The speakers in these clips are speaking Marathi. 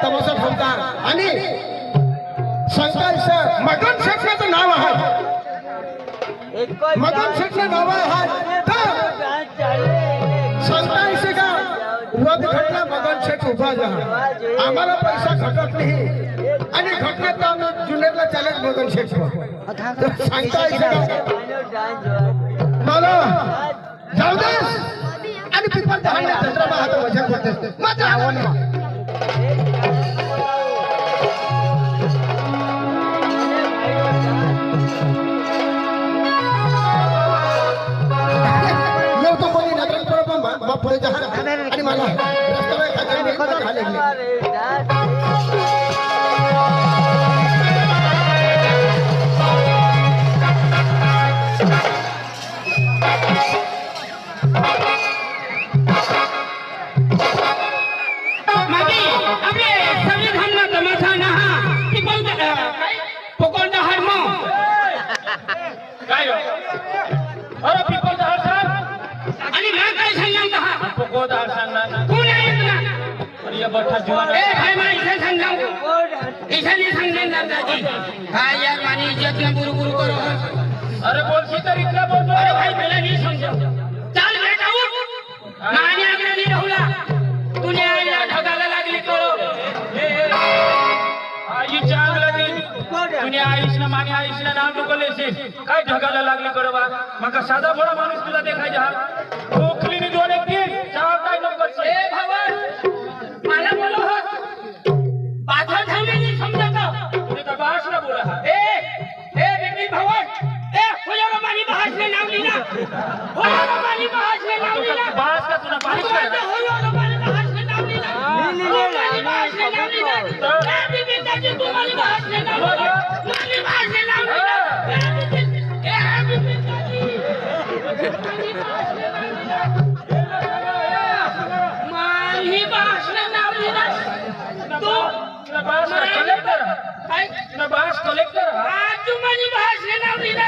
तमाशा ठेवतात आणि शंकरचं मगन शेठचं नाव आहे मगन शेठचं नाव आहे तर शंकरशी का वध घटना मगन शेठ उभा झाला आम्हाला पैसा घटत नाही आणि घटनेत आम्ही जुन्नरला चालत मगन शेठ मला जाऊ दे आणि पिपल चंद्रमा हात वजन करते माझा आवड पुढे आणि मला रस्त्यावर यार मानी इज्जत ना बुरु बुरु करो अरे बोल की तर इतना बोल अरे भाई पहले नहीं समझो चल बेटा उठ मानी आगे नहीं रहूला तूने आईला ढगाला लागली करो आई चांग लगी तूने आईश ना मानी आईश ना नाम नको लेसे काय ढगाला लागली करो बा मका साधा भोळा माणूस तुला देखाय जा ओखलीनी दोन एक दिन जाव काय नको ए भवन मला बोलो हो पाछा ठेवले नहीं समझता तूने का भाषा बोला ए बिपिन भवन ए होयारो मानी बहास ने नाम लीना होयारो मानी बहास ने नाम लीना बास का तूने बारिश कर होयारो मानी बहास ने नाम लीना मानी बहास ने नाम लीना ए बिपिन दादी तू मानी बहास ने नाम लीना मानी बहास ने नाम लीना ए बिपिन दादी मानी बहास ने नाम लीना तू बास कलेक्टर ना बास कलेक्टर आज तू मानी बहास ने नाम लीना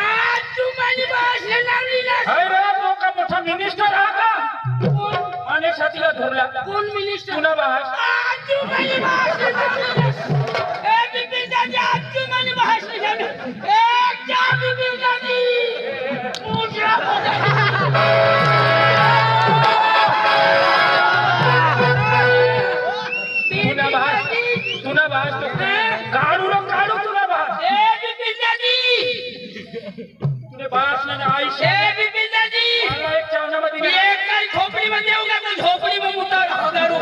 आज तू मानी बहास ने नाम लीना हाय रे तो का मोठा मिनिस्टर हा का अनेक साथीला धरला कोण मिनिस्टर तुना बास आज तू मानी बहास ने नाम लीना ए बिपिन दादी आज तू मानी बहास ने नाम लीना ए जा बिपिन दादी मुझे तुना बास तो काढू रो काढू तुना बास ए बिपिन दादी तुने बास ने आईश ए बिपिन दादी मला एक चावना मध्ये मी एक काय झोपडी मध्ये येऊ का तो झोपडी मध्ये उतार हगारू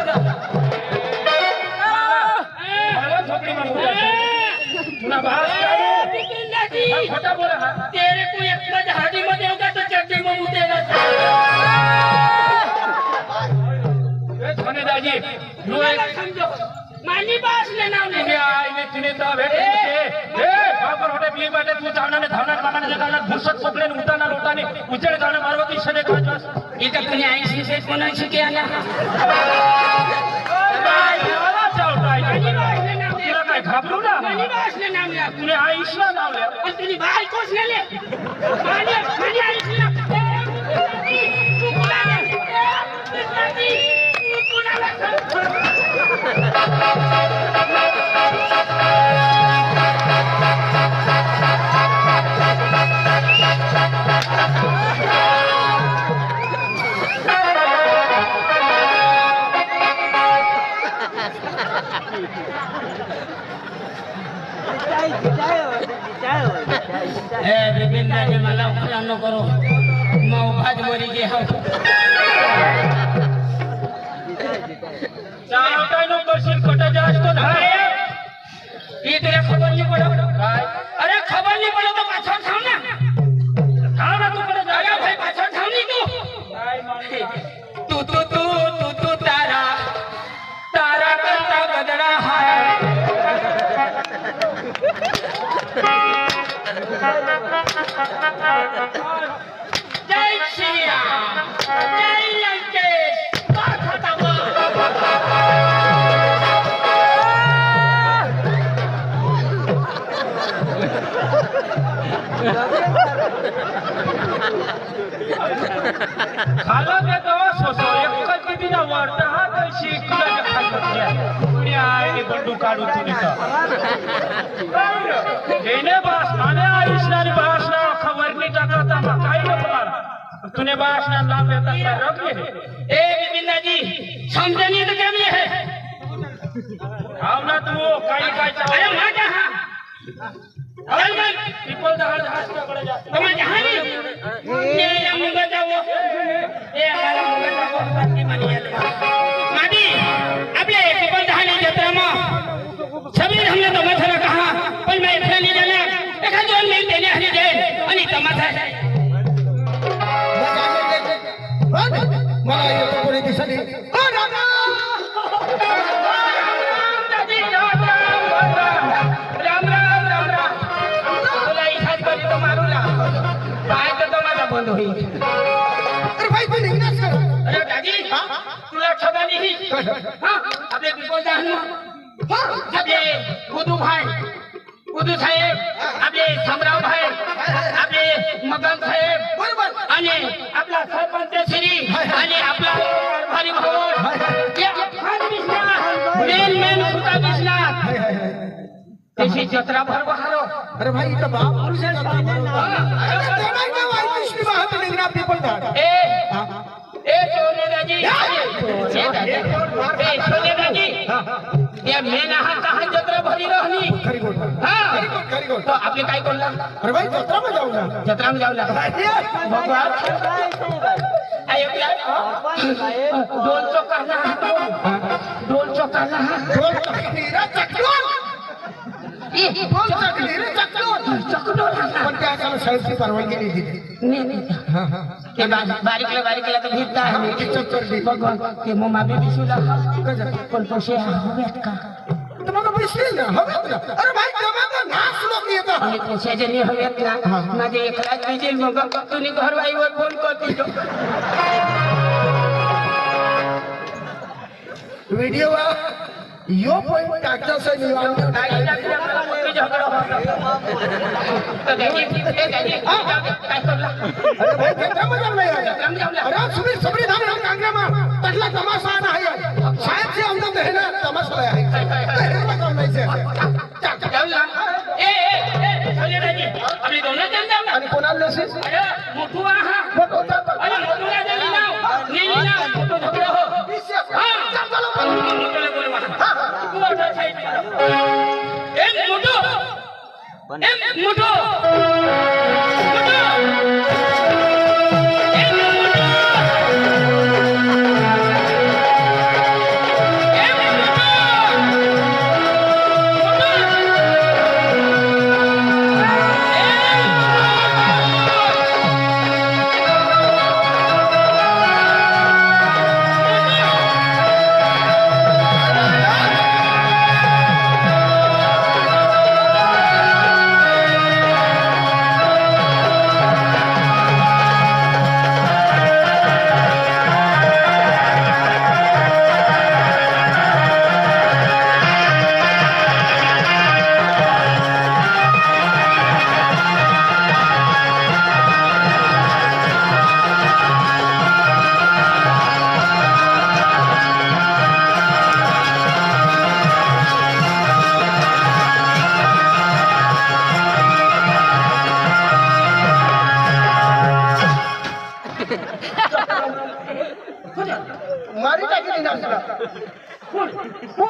मला झोपडी मध्ये उतार तुना बास काढू बिपिन दादी खोटा बोला हा तेरे को एक बार हाडी मध्ये येऊ का तो चड्डी मध्ये उतेरा ए धने दाजी नो एक समझो मानी बहास ने नाम तुने लीना आईने तुने ता भेटे ए बापर होटे बिली बाटे तू चावनाने धावनाने मामाने जगाना भुसत पोकले उताना लोटाने उचेडे जाणे मारवती शने खाजवास इका तुने आई से कोणा शिके आला मला चावताय मानी बहास ने नाम तुला काय घाबरू ना मानी बहास ने नाम लिया तुने आईशला नाव लिया और तुझी भाई कोस ले ले मानी आई ना तू कोणा ले तू कोणा ले बिपिन दादी मला उखला न करो मैं भाज मरी के हम चावताय नो करशील खोटा जास्त तो धाय ये तुला खबर नहीं पडो काय अरे खबर नहीं पडो तो पाछळ थांब ना थांब ना तू कडे जा अरे भाई पाछळ थांब नहीं तू काय मानता तू तारा तारा करता गदडा हाय जय श्री राम जय लंकेश खाला देतो सोसो एक किती ना वाटता हा कशी कुला कुणी आहे बंडू काढू तुम्ही येणे बास माने आयुष्याने भाषणा खबर नाही टाकता मग काही नको तूने भाषणा लाभ येतात रखले ए बिपिनदाजी समजणी तर कमी आहे भावना तू काही काय अरे माझा हा चल मग पिपल दहाड दहाडकडे जास्त तुम्हाला हानी ये या मुंगा जाओ ए हमारा मुंगा जाओ बाकी मानी मादी आपले पिपल दहाने जत्रा में सभी हमने तो मथरा कहा पण मैं इतना नहीं जाना एका दोन मिनिट देणे हरी दे आणि तमाशा मला येतो कोणी दिसत नाही ओ राजा दादी राम राम तुला इच्छाच करी तो मारूला पाय तर तमाशा बंद होईल अरे भाई तू निघणार का अरे दादी तुला ठगा नाही हाँ आपले पिपल दहान आपले कुदू साहेब आपले शामराव भाई आपले मगन साहेब बरोबर आणि आपला सरपंच श्री आणि आपला कारभारी भाऊ या खान बिस्नाथ मेन खुदा बिस्नाथ हाय हाय हाय त्याची जत्रा भरवहारो अरे भाई इथं बाप पुरुष आहे का? अरे ते नाही का वाई कृष्ण महात निघणार people that. ए सोने दाजी ए सोने दाजी या मेन हात जत्रा भरी राहली खरी गोष्ट हाँ खरी गोष्ट तो आपले काय कोणला अरे भाई जत्रा में जाऊ ना जत्रा में जाऊला भगवान आयो डोल चौकाला ढोल चकली रे चकडोल ढोल चकली रे चकडोल पण त्या त्याला साहेबची परवानगी नाही दिली ते बारीकला तर भेटता ती चक्कर दिली भगवान ते मम्मा बेबी सुला कसं पण पैसे हवेत का तुम्हाला पैसे ना हवेत ना अरे भाई जमाना नाच लोक येतात आणि पैशाचे नाही हवेत ना माझे एकला पाहिजे मग तुम्ही घरवाईवर फोन करते व्हिडिओ यो पॉइंट टाकता से निवारण अरे भाई जत्रा में जाऊ नाही अरे सबरी धाम हम कांगरा में तसला तमाशा नाही साहेब से हम तो ना तमाशा आहे जाऊ नाही से आपली दोनच जण जाऊ आणि कोणाला नसेल अरे मोठू हा अरे मोठूला जणी नाव नेली नाव मोठू झगडा हो मोठूला बोलवा तू आता साईड ए मोठू मोठू मारी टाकी ना कौन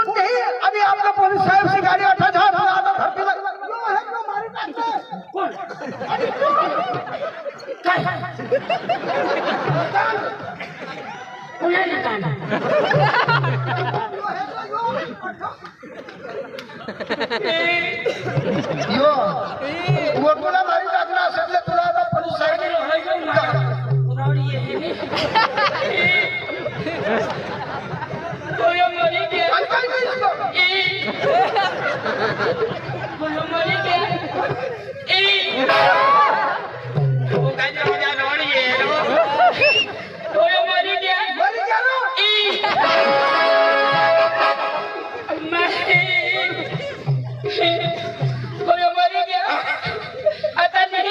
नहीं अभी आपका पुलिस साहब से गाड़ी 8000 आधा धरती में यो है जो मारी टाकते कुणाला काना यो वो तुला मारी टाकला असेल तुला आता पोलीस साहेब आता नाही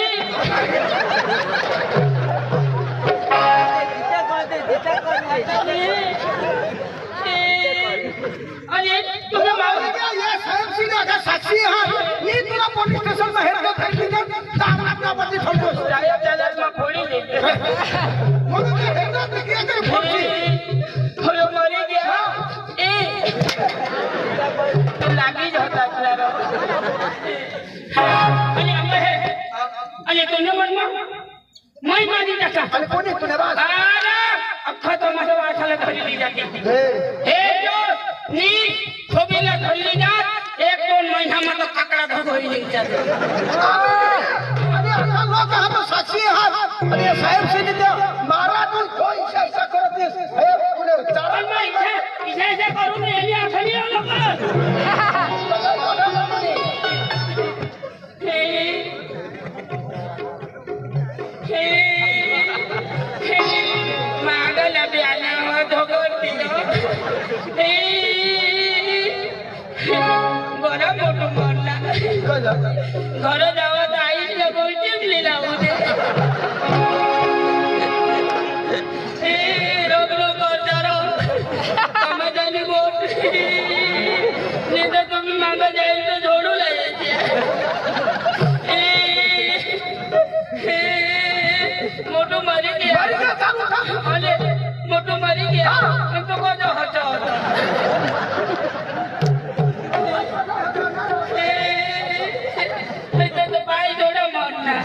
अरे तुम्ही मावळे या साहेबसीने अगं साक्षी आहात मी तुला पोलीस स्टेशन बाहेर घेतली तर दामात नापाची ठरतोस साहेब त्याला मग फोडी दे म्हणून ते हेरणार नाही की काही फोडची थोडं मरी गया ए तो लागीच होता तुला आणि आम्ही हे आणि तुझं म्हणणं मैं माझी टाका आणि कोणी तुला बाज अरे अख्खा तो माझ्या वासाला धरली जाते हे जो नी छोबीला धरली जात एक दोन महिना माझा काकडा धगोई निघतात अरे असा लोक आहात साक्षी आहात आणि या साहेबसीने त्या मारातून कोण चर्चा करत आहेस हे पुढे पण चाल मग इथे करून येणे आखणी येऊ मागला ब्याण्यावर धोगवत दिलं बरा मोठं मरला घर जावं आईच लगवून टिपली लावू दे रोग रोग करता समाजाने बोट नाही तर तुम्ही मागं जाईल तर जोडू लागायची मोठं मरी गया अरे मोठं मरी गया तो कोणता होता पाय जोडा मरणार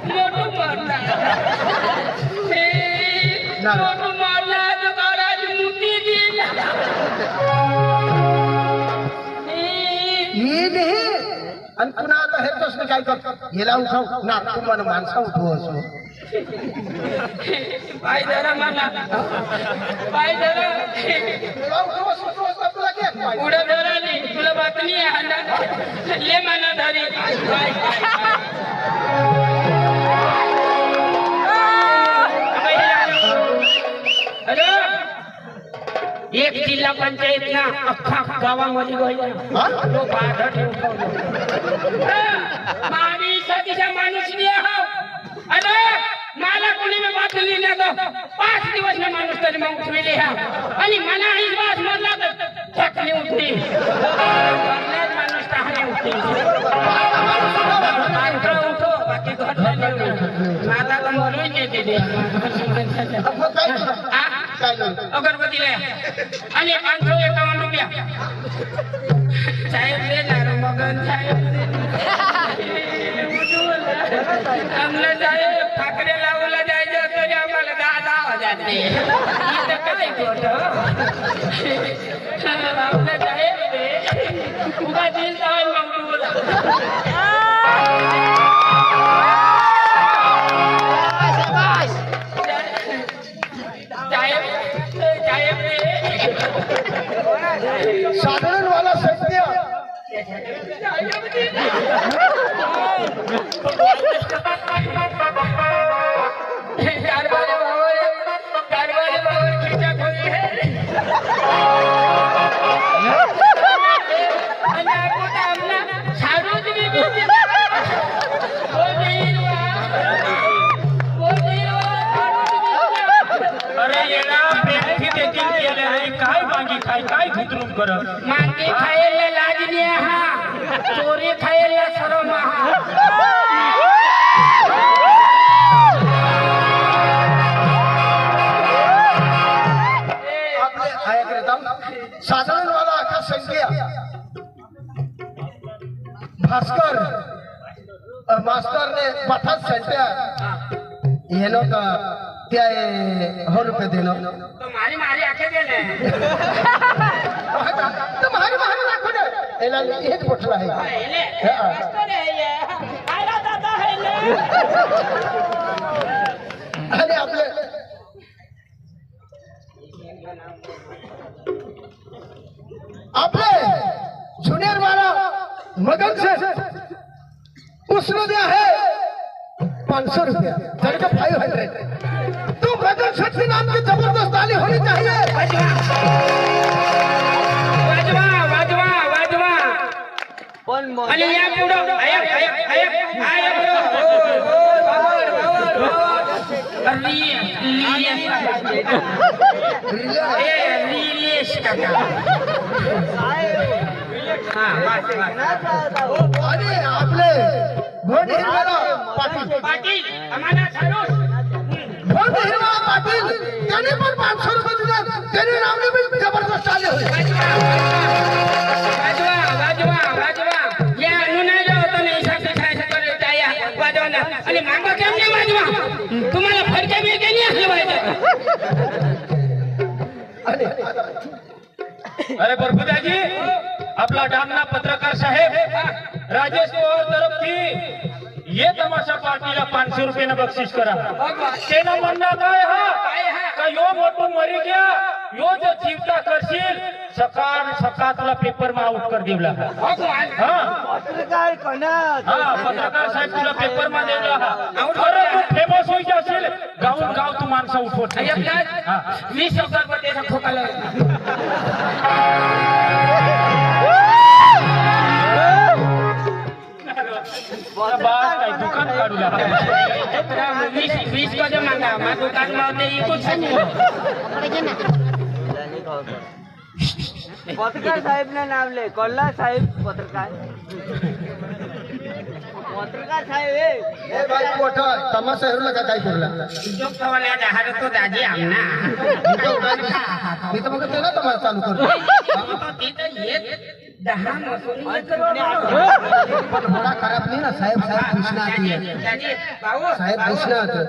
मोठं मरणार मोठं मरणार तर घराची मुठी दिल मी नाही आणि पुन्हा आता हे प्रश्न काय करतो गेला उठाव ना तुम्हाला माणसा उठवू असो पाय जरा मला पाय जरा गेला उठाव असो तुला काय पुढे जरा नाही तुला बातमी आहे ना ले मला धरी अरे एक जिल्हा पंचायत ना अख्खा गावामध्ये हा? तो बाधा मामी सतीचा माणूस नाही आहो अरे मला कोणी मी बातमी नाही 5 दिवस ना माणूस तरी मग उठविले हा आणि मला ही वास म्हणला तर थकली उठते माणूस तहाने उठते उठो बाकी मला तर मरून येते अगरबत्ती आणि 551 रुपया साहेब देणार मगन साहेब आम्हाला साहेब ठाकरे लावला जायचं तरी आम्हाला 10,000 दे इथं काय खोट आपलं साहेब उगा दिल जाईल साधारण वाला सत्य काय मागी खाय काय घुतरूप करत मागे खायला लाजली हा चोरी खायला शरम हा साधारण वाला आका संख्या भास्कर मास्टर ने पठात संख्या येनो का त्या 100 रुपये देनो तो मारी मारी आखे देले तो मारी मारी राखो दे एला हेच मोठला आहे हेले हा. मस्त रे ये आला दादा हेले आणि आपले आपले जुनियर वाला मगन से उसने दिया है 500 रुपया जर का 500 तो मगन सेठ के नाम की जबरदस्त ताली होनी चाहिए वाजवा वाजवा वाजवा आणि या पुढं आया निलेश काका हा बस बस आणि आपले भोंड हिरवाला पाटील पाटील आम्हाला सारोस भोंड हिरवाला पाटील त्याने पण 500 रुपये दिले. त्याने नावने पण जबरदस्त आले होते. वाजवा या अनुना जो होता नाही सासू सासू करे त्या वाजवा ना आणि मागं केम नाही वाजवा तुम्हाला फडके बिरके नाही असले पाहिजे. अरे बरफुदाजी आपला डामना पत्रकार साहेब राजेश पवार तरफથી ये तमाशा पार्टीला 500 रुपये बक्षीस करा. तेना म्हणणं काय हा का यो मोठो मरी गया यो जो चिवता करशील सकाळ तुला पेपर मा आउट कर देवला. पत्रकार कोणात हा पत्रकार साहेब तुला पेपर मा देवला अरे तू फेमस होई जाशील गाव तू माणसं उठवत नाही. हा 20 रुपये खोका बास काय दुकान काढू लागला. 20 को जो मांगा मा दुकान में होते ये कुछ नहीं पत्रकार साहेब ने नाम ले कोल्ला साहेब पत्रकार साहेब ए भाई मोठा तमाशा हिरवला का काय करला. जो खवाला जहाज तो दाजी आमना मी तर मग त्याला तमाशा चालू करतो. तिथं ये 10 मसूरी पण थोडा खराब नाही ना साहेब कृष्णा आती है. दाजी भाऊ साहेब कृष्णा आते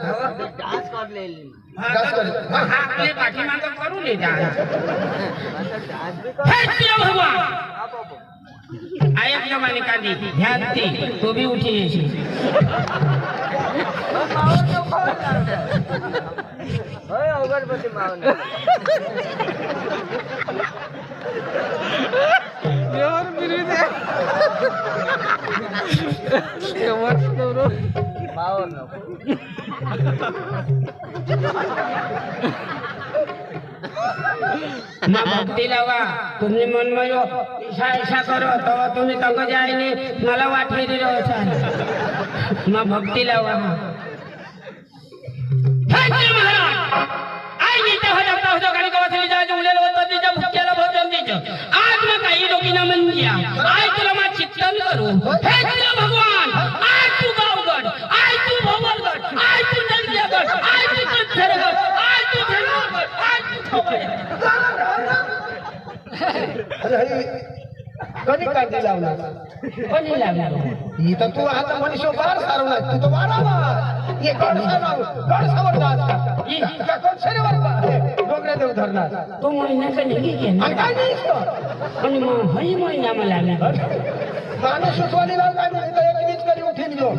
डान्स कर लेली जास्त कर. हा आपले पाठीमागं करू ले जा डान्स भी कर हे श्री भगवान हा बाबू आयत जमाने का दी ध्यान ती तो भी उठी येशी होय अगरबत्ती मावून यार मिरी दे शेवट करू मावून ना भक्ती लावा तुम्ही मनमयो ईशा करो तो तुम्ही तक जायने मला वाटली दिलो असाल ना भक्ती लावा महाराज आई नीचे हो जाता हो गाड़ी को वसली जाय उलेल होत दीज भक्याला भोजन दीज आज मैं काही लोकीना मन दिया आज तुला मा चिंतन करू हे श्री भगवान आज तू गावगड आज तू भवरगड आज तू नंदियागड आज तू कथरगड आज तू धनगड आज तू अरे कधी काढली लावला कोणी लागला ही तर तू आता मनुष्य बार सारवला तू तो वाढावा ये गड सावर जात ई का कोण शरीवर डोंगरे देव धरणार तो महिन्याचा निघी घे आणि काय नाही इतकं. आणि मग हई महिना मला लागला माणूस सुचवाली लाव काय नाही तर एक वीज करी उठीन घेऊ.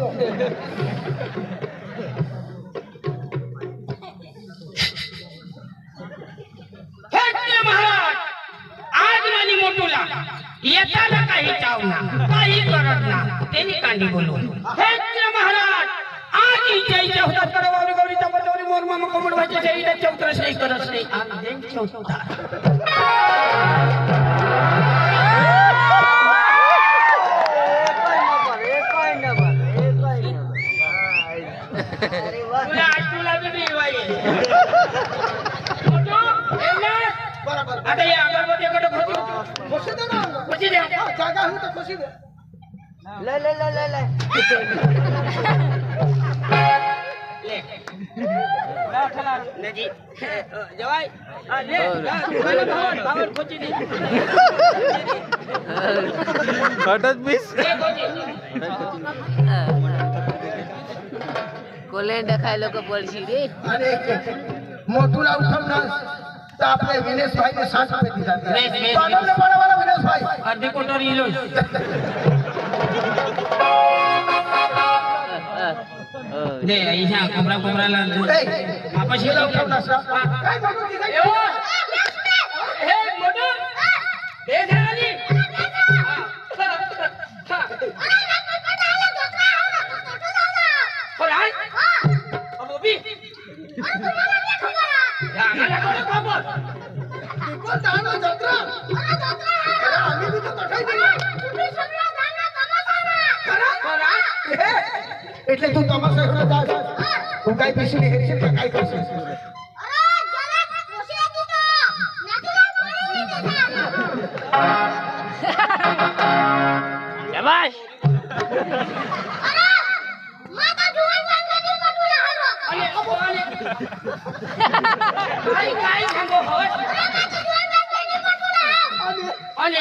हे महाराज आज मानी मोठूला येताना काही चावना काही करत ना त्यांनी कांडी बोलू हे महाराज आज इच्छा होतात करवावरी गौरीचा बटवरी मोर मामा कोमड व्हायचे शरीरात चौत्र श्रेय करत नाही आज त्यांची होता तुला तुला बी बिलवाई मोठू बरोबर आता या अगरबत्तीकडे खुशी दे ना खुशी द्या जागा होऊ तर खुशी दे. ले ले ले ले ले ले नजी जवाई ले मला भावर खुशी दे हटत बीस ले खुशी कोले देखायलो का पडशी रे आणि मोठूला उठवणार तर आपले विनेश भाईने 60 रुपये दिला. बेस. पाडवले पाडवाला विनेश भाई अर्धी कोटर इलो दे इशा कोबराला आपण शिला उठवणार सा. काय बघू की काय हे मोठू दे झाली होय अबोबी या मला कोण खबर कोण दाना जत्रा अरे आम्ही बी तर तठाई दिला. એટલે તું તમાશા કરવા જા તું કાઈ પીસી હેરશીલ કે કાઈ કરશે आणि काय सांगू होय? आणि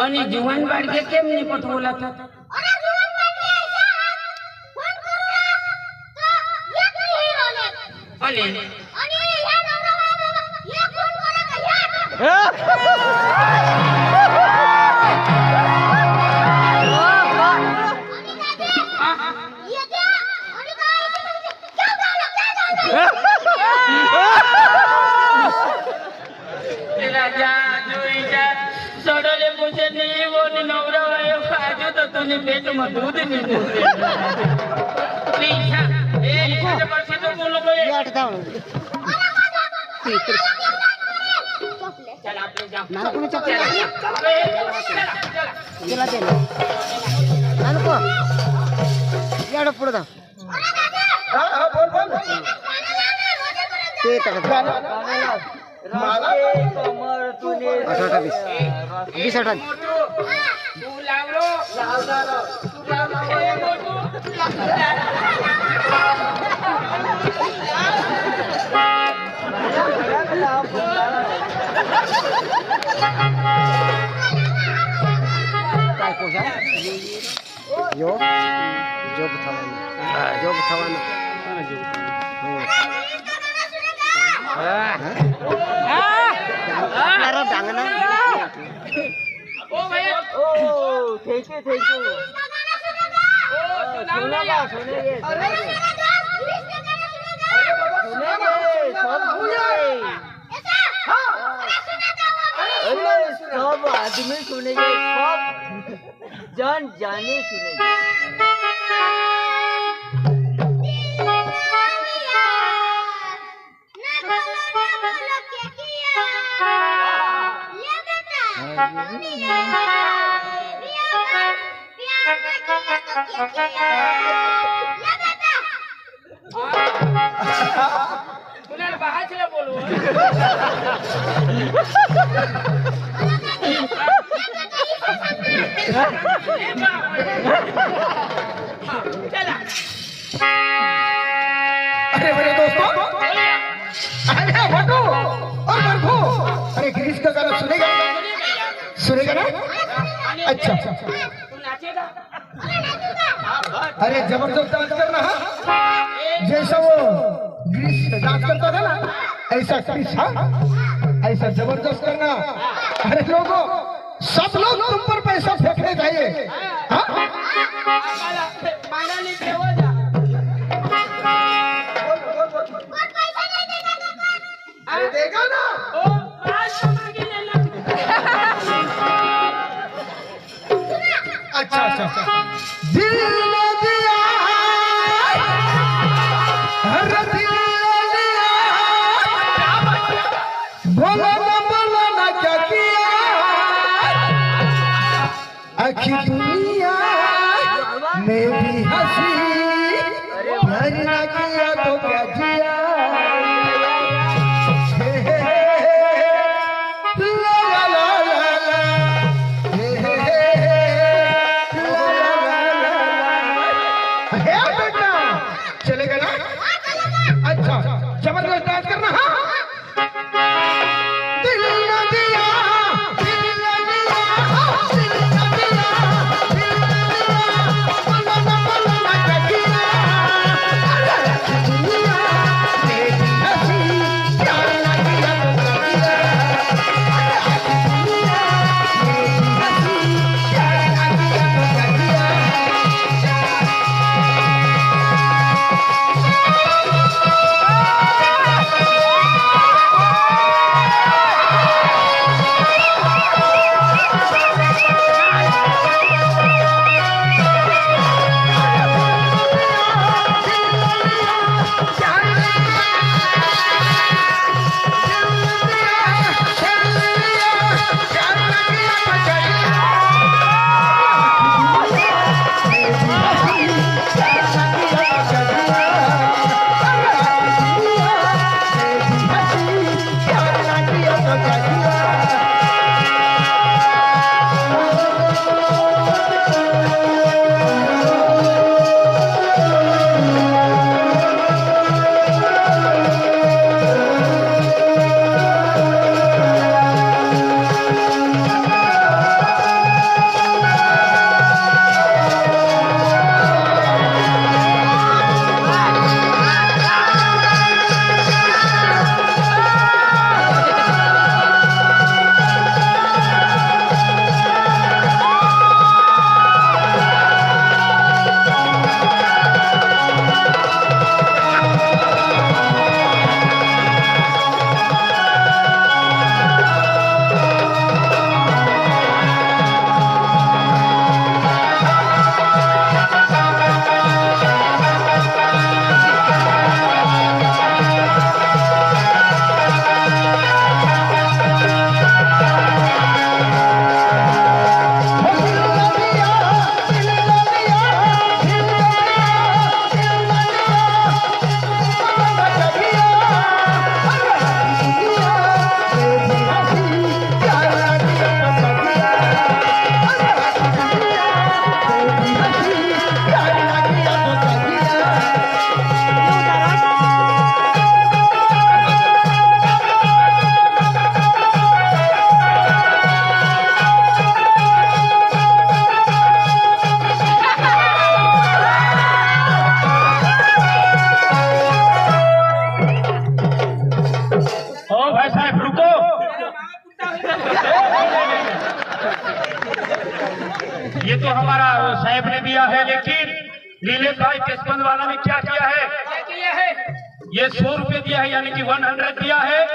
અને જુવાન બાળકે કેમ નહીં પટવોલા થતા અને રાજા જોઈજા સડલે પૂછે નહીં એવો ને નવરાવાયો ખાજો તો તને પેટમાં દૂધ નહીં મૂકે પ્લીઝ હા એ ખાજે પરસે તો બોલો ભાઈ ચાલ આપણે જાઓ નાનકો ચાલ નાનકો याडो पुढे जा हा हा बोल बोल ते तक मला 28 તું લાવરો એ મોટું काय कोशा यो जोग थवाना नारा डांगना ओ भैया ओ थैंक यू ओ सुनाओ ना सब आदमी सुनेंगे सब जान जाने सुनेंगे तुला बाहेरला बोलू चला अरे मेरे दोस्तों अरे वटू और बरखू अरे गिरीश का गाना सुनेगा ना अच्छा तू नाचेगा अरे जबरदस्त डांस करना हाँ जैसा वो गिरीश डांस करता था ना ऐसा क्रिश हाँ ऐसा जबरदस्त करना अरे लोगों सब लोग तुम पर पैसा फेंकने चाहिए हाँ माना नहीं देवो जा अरे देखा ना ओ आज मांगी लेना अच्छा दिल ने दिया हर दिल ने दिया बोला ना क्या किया आखिर दुनिया में भी हंसी प्यार ना किया तो क्या जिया ला ला ला ला चलेगा ना अच्छा जबरदस्त डांस करना हाँ दिल न दिया दिल न दिया दिल न दिया दिल न दिया ये तो हमारा साहब ने दिया है, लेकिन नीलेश भाई केसबंद वाला ने क्या किया है? क्या किया है? ये 100 रुपए दिया है, यानी कि 100 दिया है,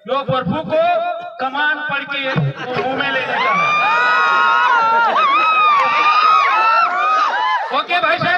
जो प्रभु को कमान पड़ के मुंह में लेने का है। ओके भाई साहब।